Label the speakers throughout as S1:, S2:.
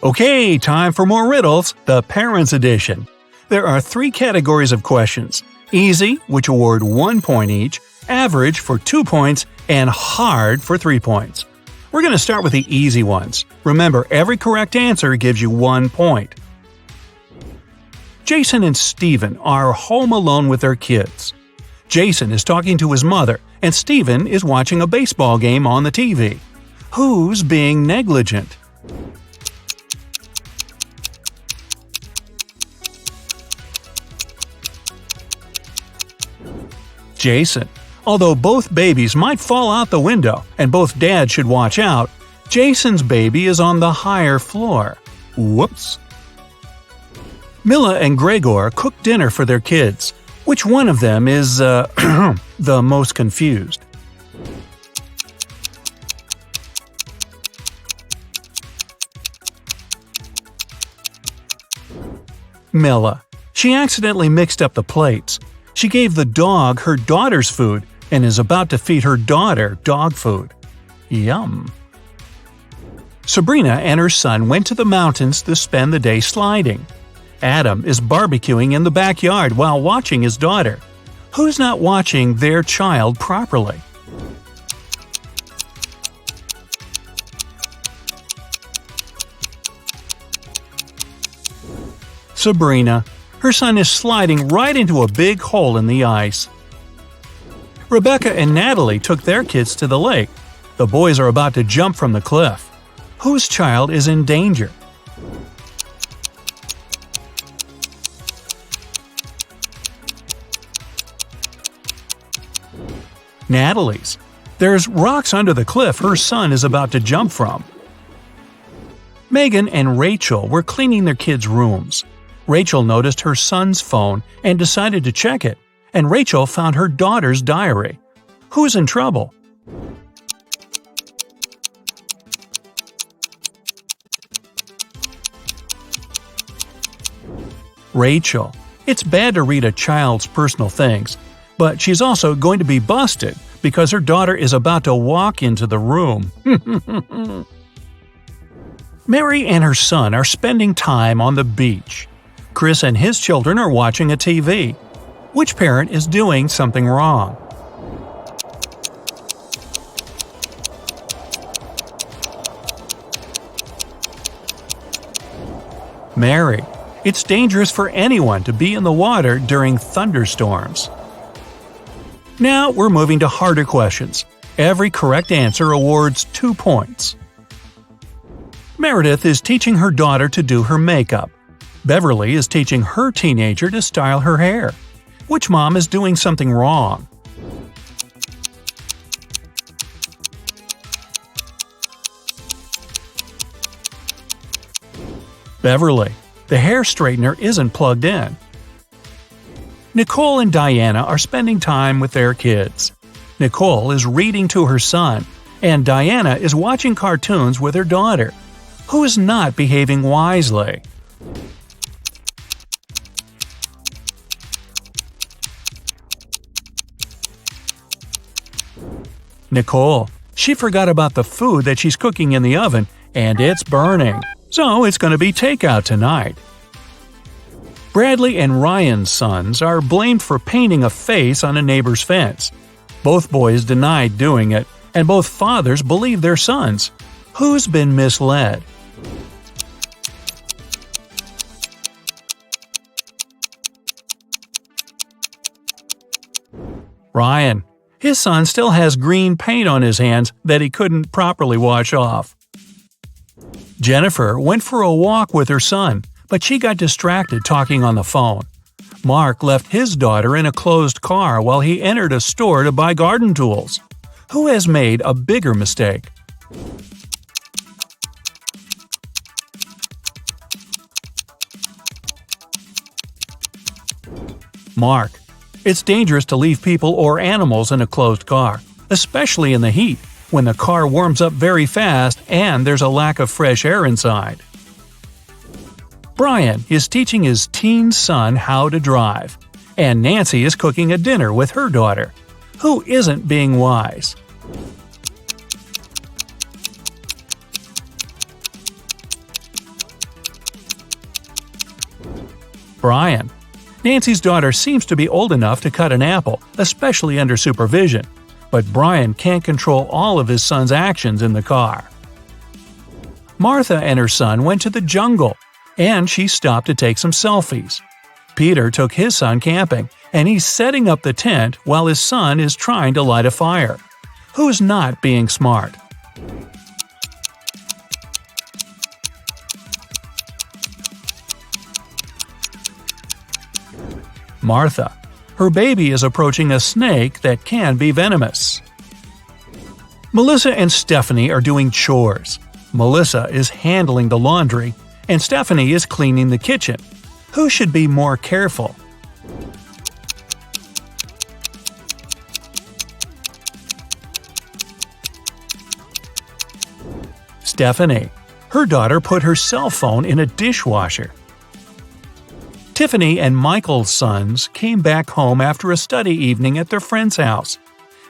S1: Okay, time for more riddles, the Parents Edition. There are 3 categories of questions: easy, which award 1 point each, average for 2 points, and hard for 3 points. We're going to start with the easy ones. Remember, every correct answer gives you 1 point. Jason and Steven are home alone with their kids. Jason is talking to his mother, and Steven is watching a baseball game on the TV. Who's being negligent? Jason. Although both babies might fall out the window and both dads should watch out, Jason's baby is on the higher floor. Whoops. Mila and Gregor cook dinner for their kids. Which one of them is, the most confused? Mila. She accidentally mixed up the plates. She gave the dog her daughter's food and is about to feed her daughter dog food. Yum. Sabrina and her son went to the mountains to spend the day sliding. Adam is barbecuing in the backyard while watching his daughter. Who's not watching their child properly? Sabrina. Her son is sliding right into a big hole in the ice. Rebecca and Natalie took their kids to the lake. The boys are about to jump from the cliff. Whose child is in danger? Natalie's. There's rocks under the cliff her son is about to jump from. Megan and Rachel were cleaning their kids' rooms. Rachel noticed her son's phone and decided to check it, and Rachel found her daughter's diary. Who's in trouble? Rachel. It's bad to read a child's personal things, but she's also going to be busted because her daughter is about to walk into the room. Mary and her son are spending time on the beach. Chris and his children are watching a TV. Which parent is doing something wrong? Mary. It's dangerous for anyone to be in the water during thunderstorms. Now we're moving to harder questions. Every correct answer awards 2 points. Meredith is teaching her daughter to do her makeup. Beverly is teaching her teenager to style her hair. Which mom is doing something wrong? Beverly. The hair straightener isn't plugged in. Nicole and Diana are spending time with their kids. Nicole is reading to her son, and Diana is watching cartoons with her daughter. Who is not behaving wisely? Nicole. She forgot about the food that she's cooking in the oven, and it's burning. So it's going to be takeout tonight. Bradley and Ryan's sons are blamed for painting a face on a neighbor's fence. Both boys denied doing it, and both fathers believe their sons. Who's been misled? Ryan. His son still has green paint on his hands that he couldn't properly wash off. Jennifer went for a walk with her son, but she got distracted talking on the phone. Mark left his daughter in a closed car while he entered a store to buy garden tools. Who has made a bigger mistake? Mark. It's dangerous to leave people or animals in a closed car, especially in the heat, when the car warms up very fast and there's a lack of fresh air inside. Brian is teaching his teen son how to drive, and Nancy is cooking a dinner with her daughter. Who isn't being wise? Brian. Nancy's daughter seems to be old enough to cut an apple, especially under supervision, but Brian can't control all of his son's actions in the car. Martha and her son went to the jungle, and she stopped to take some selfies. Peter took his son camping, and he's setting up the tent while his son is trying to light a fire. Who's not being smart? Martha. Her baby is approaching a snake that can be venomous. Melissa and Stephanie are doing chores. Melissa is handling the laundry, and Stephanie is cleaning the kitchen. Who should be more careful? Stephanie. Her daughter put her cell phone in a dishwasher. Tiffany and Michael's sons came back home after a study evening at their friend's house.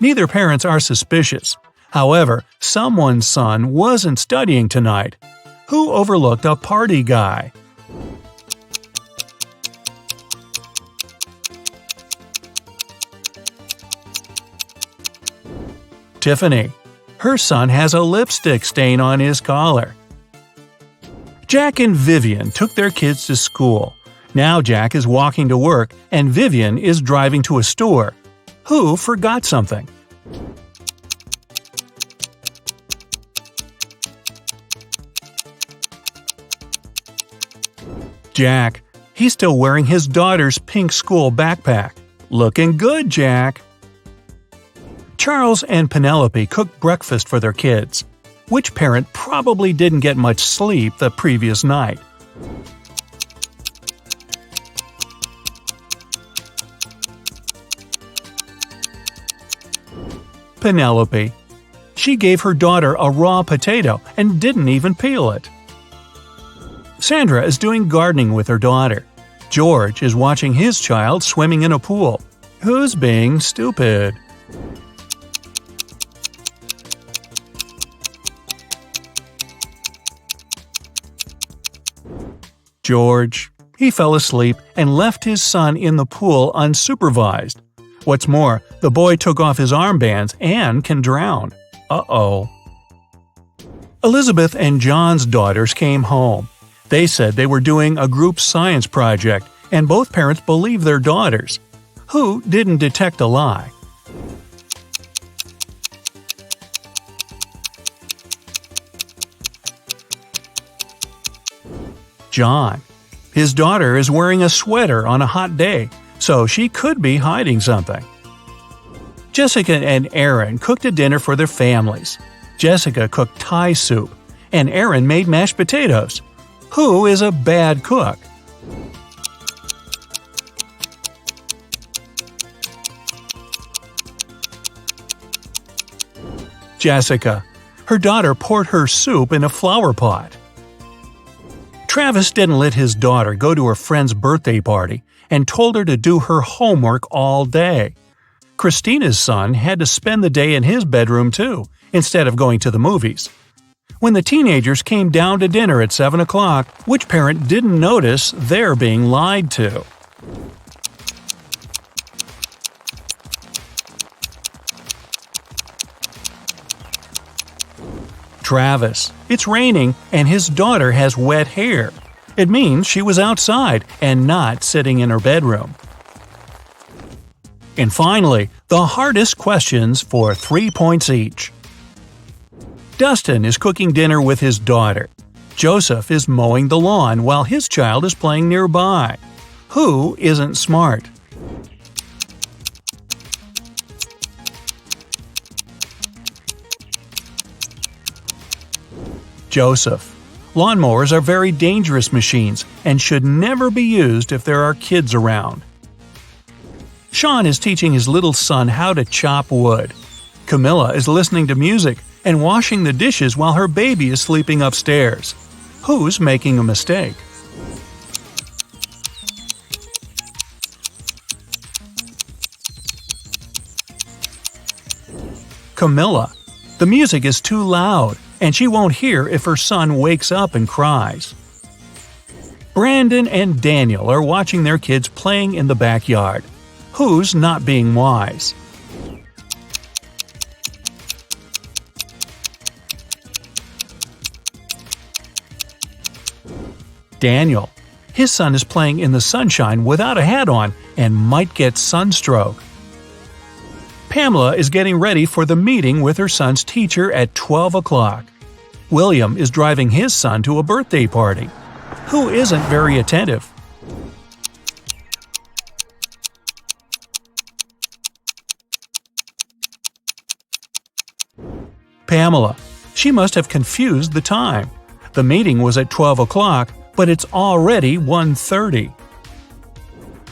S1: Neither parents are suspicious. However, someone's son wasn't studying tonight. Who overlooked a party guy? Tiffany. Her son has a lipstick stain on his collar. Jack and Vivian took their kids to school. Now Jack is walking to work and Vivian is driving to a store. Who forgot something? Jack. He's still wearing his daughter's pink school backpack. Looking good, Jack. Charles and Penelope cooked breakfast for their kids. Which parent probably didn't get much sleep the previous night? Penelope. She gave her daughter a raw potato and didn't even peel it. Sandra is doing gardening with her daughter. George is watching his child swimming in a pool. Who's being stupid? George. He fell asleep and left his son in the pool unsupervised. What's more, the boy took off his armbands and can drown. Uh-oh. Elizabeth and John's daughters came home. They said they were doing a group science project, and both parents believed their daughters. Who didn't detect a lie? John. His daughter is wearing a sweater on a hot day, so she could be hiding something. Jessica and Aaron cooked a dinner for their families. Jessica cooked Thai soup, and Aaron made mashed potatoes. Who is a bad cook? Jessica. Her daughter poured her soup in a flower pot. Travis didn't let his daughter go to her friend's birthday party and told her to do her homework all day. Christina's son had to spend the day in his bedroom too, instead of going to the movies. When the teenagers came down to dinner at 7 o'clock, which parent didn't notice they're being lied to? Travis. It's raining and his daughter has wet hair. It means she was outside and not sitting in her bedroom. And finally, the hardest questions for 3 points each. Dustin is cooking dinner with his daughter. Joseph is mowing the lawn while his child is playing nearby. Who isn't smart? Joseph. Lawnmowers are very dangerous machines and should never be used if there are kids around. Sean is teaching his little son how to chop wood. Camilla is listening to music and washing the dishes while her baby is sleeping upstairs. Who's making a mistake? Camilla. The music is too loud, and she won't hear if her son wakes up and cries. Brandon and Daniel are watching their kids playing in the backyard. Who's not being wise? Daniel. His son is playing in the sunshine without a hat on and might get sunstroke. Pamela is getting ready for the meeting with her son's teacher at 12 o'clock. William is driving his son to a birthday party. Who isn't very attentive? Pamela. She must have confused the time. The meeting was at 12 o'clock, but it's already 1:30.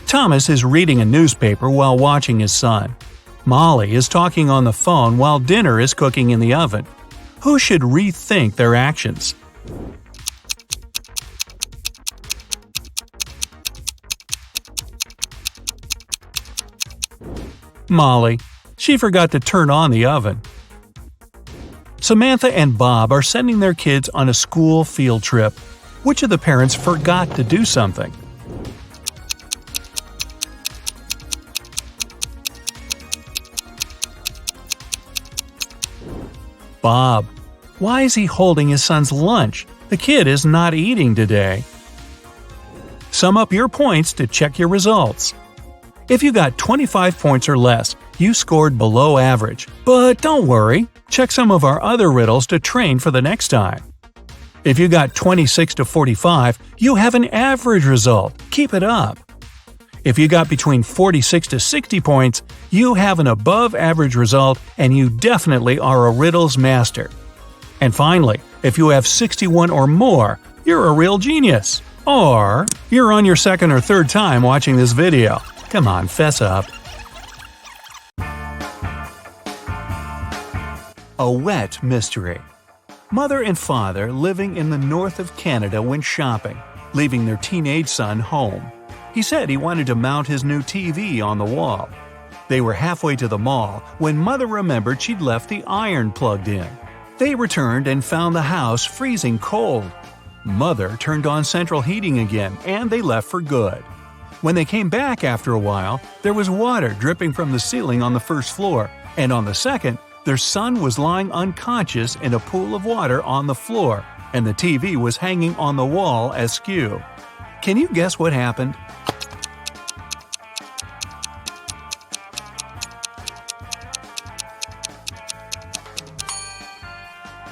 S1: Thomas is reading a newspaper while watching his son. Molly is talking on the phone while dinner is cooking in the oven. Who should rethink their actions? Molly. She forgot to turn on the oven. Samantha and Bob are sending their kids on a school field trip. Which of the parents forgot to do something? Bob. Why is he holding his son's lunch? The kid is not eating today. Sum up your points to check your results. If you got 25 points or less, you scored below average. But don't worry, check some of our other riddles to train for the next time. If you got 26 to 45, you have an average result. Keep it up. If you got between 46 to 60 points, you have an above average result and you definitely are a riddles master. And finally, if you have 61 or more, you're a real genius. Or you're on your second or third time watching this video. Come on, fess up. A wet mystery. Mother and father living in the north of Canada went shopping, leaving their teenage son home. He said he wanted to mount his new TV on the wall. They were halfway to the mall when Mother remembered she'd left the iron plugged in. They returned and found the house freezing cold. Mother turned on central heating again and they left for good. When they came back after a while, there was water dripping from the ceiling on the first floor, and on the second, their son was lying unconscious in a pool of water on the floor, and the TV was hanging on the wall askew. Can you guess what happened?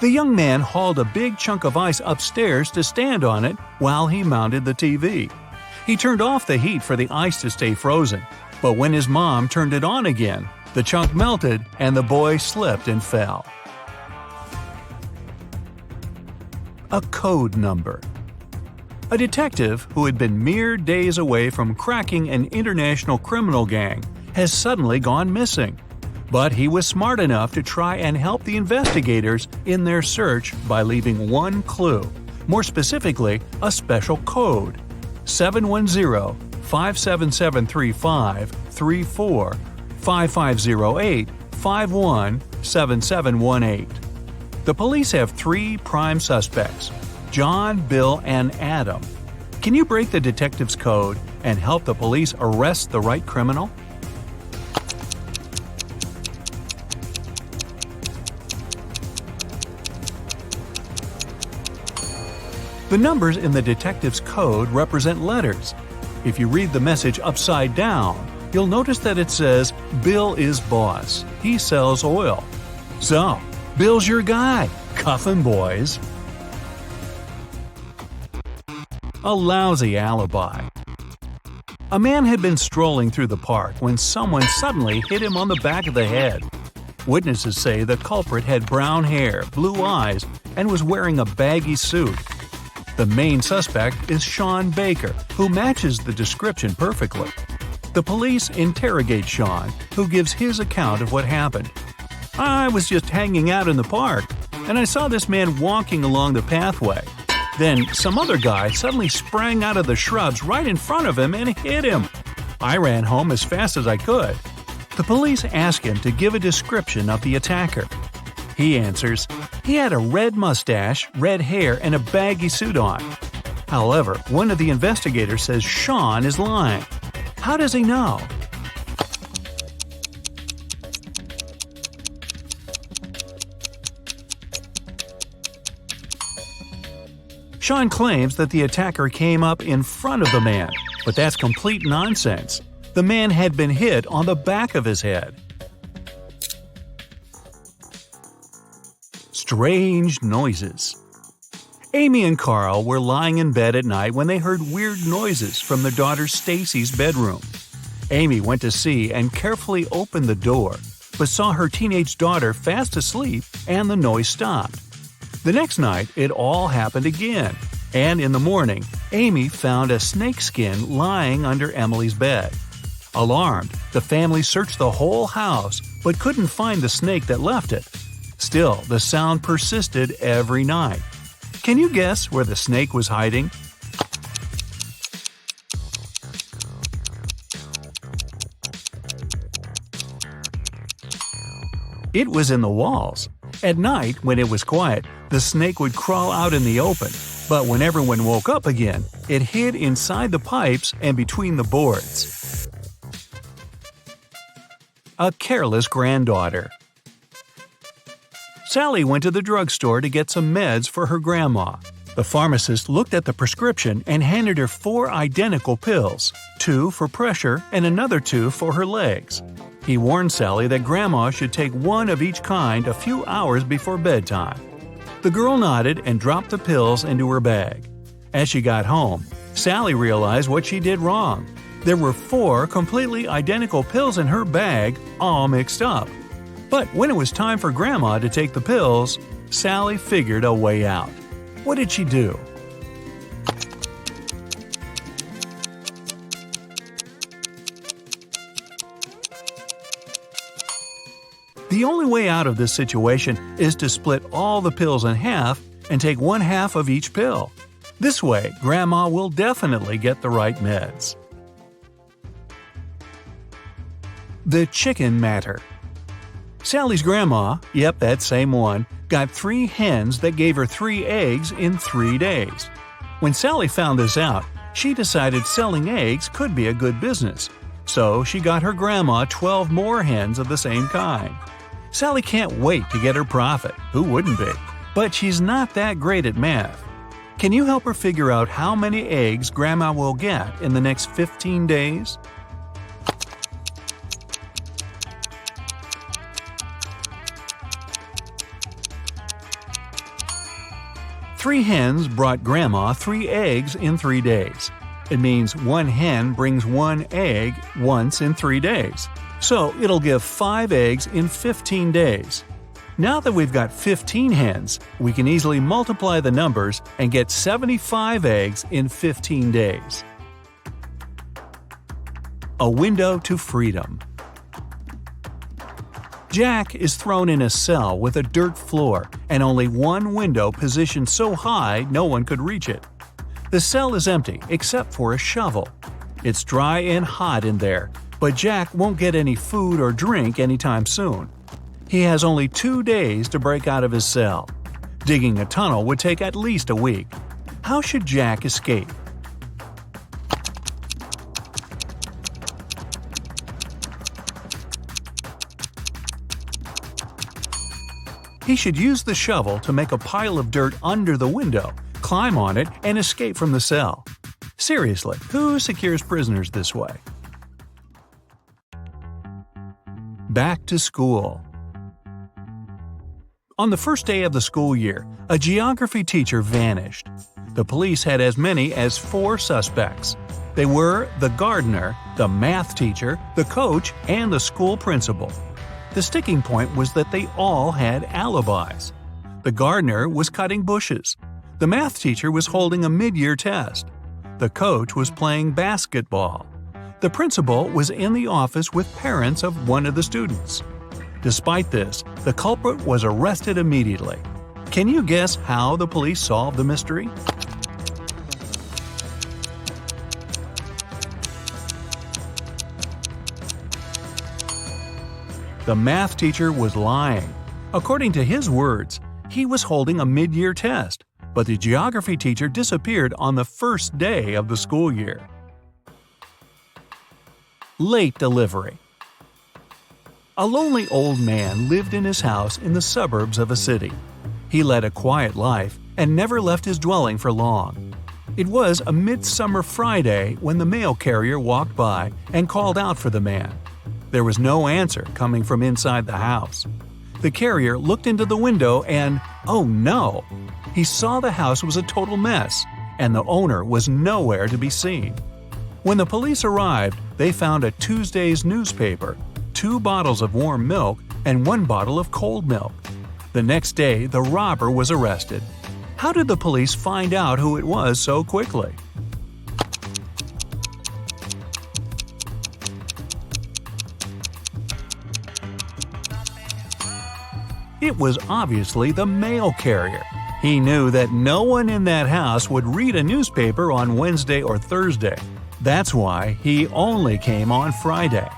S1: The young man hauled a big chunk of ice upstairs to stand on it while he mounted the TV. He turned off the heat for the ice to stay frozen, but when his mom turned it on again, the chunk melted and the boy slipped and fell. A code number. A detective who had been mere days away from cracking an international criminal gang has suddenly gone missing. But he was smart enough to try and help the investigators in their search by leaving one clue, more specifically, a special code: 710-57735-34 5508-517718. The police have three prime suspects: John, Bill, and Adam. Can you break the detective's code and help the police arrest the right criminal? The numbers in the detective's code represent letters. If you read the message upside down, you'll notice that it says, Bill is boss. He sells oil. So, Bill's your guy. Cuff him, boys. A lousy alibi. A man had been strolling through the park when someone suddenly hit him on the back of the head. Witnesses say the culprit had brown hair, blue eyes, and was wearing a baggy suit. The main suspect is Sean Baker, who matches the description perfectly. The police interrogate Sean, who gives his account of what happened. I was just hanging out in the park, and I saw this man walking along the pathway. Then some other guy suddenly sprang out of the shrubs right in front of him and hit him. I ran home as fast as I could. The police ask him to give a description of the attacker. He answers, he had a red mustache, red hair, and a baggy suit on. However, one of the investigators says Sean is lying. How does he know? Sean claims that the attacker came up in front of the man, but that's complete nonsense. The man had been hit on the back of his head. Strange noises. Amy and Carl were lying in bed at night when they heard weird noises from their daughter Stacy's bedroom. Amy went to see and carefully opened the door, but saw her teenage daughter fast asleep and the noise stopped. The next night, it all happened again, and in the morning, Amy found a snakeskin lying under Emily's bed. Alarmed, the family searched the whole house but couldn't find the snake that left it. Still, the sound persisted every night. Can you guess where the snake was hiding? It was in the walls. At night, when it was quiet, the snake would crawl out in the open, but when everyone woke up again, it hid inside the pipes and between the boards. A careless granddaughter. Sally went to the drugstore to get some meds for her grandma. The pharmacist looked at the prescription and handed her 4 identical pills, 2 for pressure and another 2 for her legs. He warned Sally that Grandma should take 1 of each kind a few hours before bedtime. The girl nodded and dropped the pills into her bag. As she got home, Sally realized what she did wrong. There were 4 completely identical pills in her bag, all mixed up. But when it was time for Grandma to take the pills, Sally figured a way out. What did she do? The only way out of this situation is to split all the pills in half and take 1/2 of each pill. This way, Grandma will definitely get the right meds. The chicken matter. Sally's grandma, yep, that same one, got 3 hens that gave her 3 eggs in 3 days. When Sally found this out, she decided selling eggs could be a good business. So she got her grandma 12 more hens of the same kind. Sally can't wait to get her profit. Who wouldn't be? But she's not that great at math. Can you help her figure out how many eggs Grandma will get in the next 15 days? Three hens brought Grandma 3 eggs in 3 days. It means 1 hen brings 1 egg once in 3 days. So it'll give 5 eggs in 15 days. Now that we've got 15 hens, we can easily multiply the numbers and get 75 eggs in 15 days. A window to freedom. Jack is thrown in a cell with a dirt floor and only one window positioned so high no one could reach it. The cell is empty except for a shovel. It's dry and hot in there, but Jack won't get any food or drink anytime soon. He has only 2 days to break out of his cell. Digging a tunnel would take at least a week. How should Jack escape? He should use the shovel to make a pile of dirt under the window, climb on it, and escape from the cell. Seriously, who secures prisoners this way? Back to school. On the first day of the school year, a geography teacher vanished. The police had as many as 4 suspects. They were the gardener, the math teacher, the coach, and the school principal. The sticking point was that they all had alibis. The gardener was cutting bushes. The math teacher was holding a mid-year test. The coach was playing basketball. The principal was in the office with parents of one of the students. Despite this, the culprit was arrested immediately. Can you guess how the police solved the mystery? The math teacher was lying. According to his words, he was holding a mid-year test, but the geography teacher disappeared on the first day of the school year. Late delivery. A lonely old man lived in his house in the suburbs of a city. He led a quiet life and never left his dwelling for long. It was a midsummer Friday when the mail carrier walked by and called out for the man. There was no answer coming from inside the house. The carrier looked into the window and, oh no! He saw the house was a total mess, and the owner was nowhere to be seen. When the police arrived, they found a Tuesday's newspaper, 2 bottles of warm milk, and 1 bottle of cold milk. The next day, the robber was arrested. How did the police find out who it was so quickly? It was obviously the mail carrier. He knew that no one in that house would read a newspaper on Wednesday or Thursday. That's why he only came on Friday.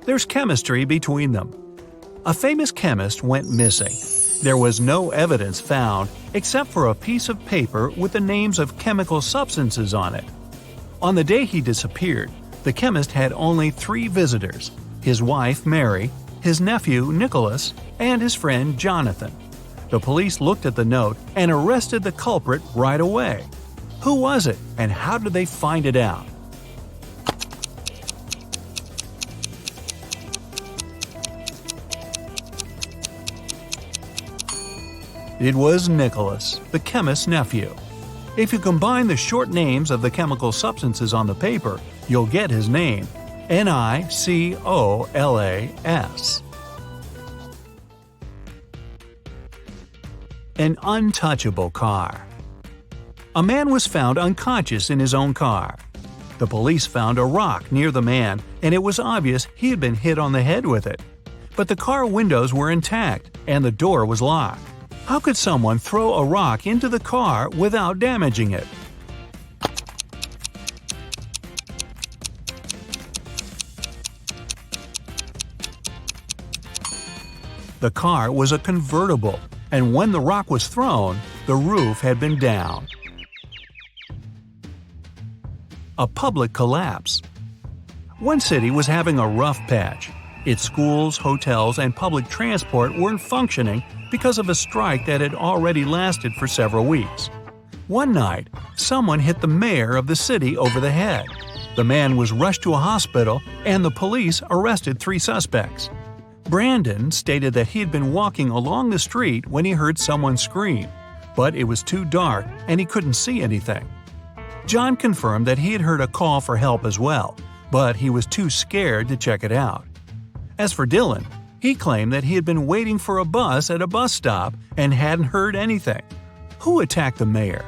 S1: There's chemistry between them. A famous chemist went missing. There was no evidence found except for a piece of paper with the names of chemical substances on it. On the day he disappeared, the chemist had only 3 visitors: his wife, Mary, his nephew, Nicholas, and his friend, Jonathan. The police looked at the note and arrested the culprit right away. Who was it, and how did they find it out? It was Nicholas, the chemist's nephew. If you combine the short names of the chemical substances on the paper, you'll get his name: Nicolas. An untouchable car. A man was found unconscious in his own car. The police found a rock near the man, and it was obvious he had been hit on the head with it. But the car windows were intact, and the door was locked. How could someone throw a rock into the car without damaging it? The car was a convertible, and when the rock was thrown, the roof had been down. A public collapse. One city was having a rough patch. Its schools, hotels, and public transport weren't functioning because of a strike that had already lasted for several weeks. One night, someone hit the mayor of the city over the head. The man was rushed to a hospital, and the police arrested 3 suspects. Brandon stated that he had been walking along the street when he heard someone scream, but it was too dark and he couldn't see anything. John confirmed that he had heard a call for help as well, but he was too scared to check it out. As for Dylan, he claimed that he had been waiting for a bus at a bus stop and hadn't heard anything. Who attacked the mayor?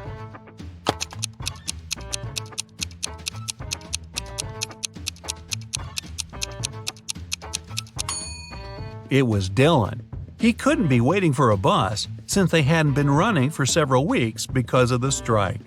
S1: It was Dylan. He couldn't be waiting for a bus since they hadn't been running for several weeks because of the strike.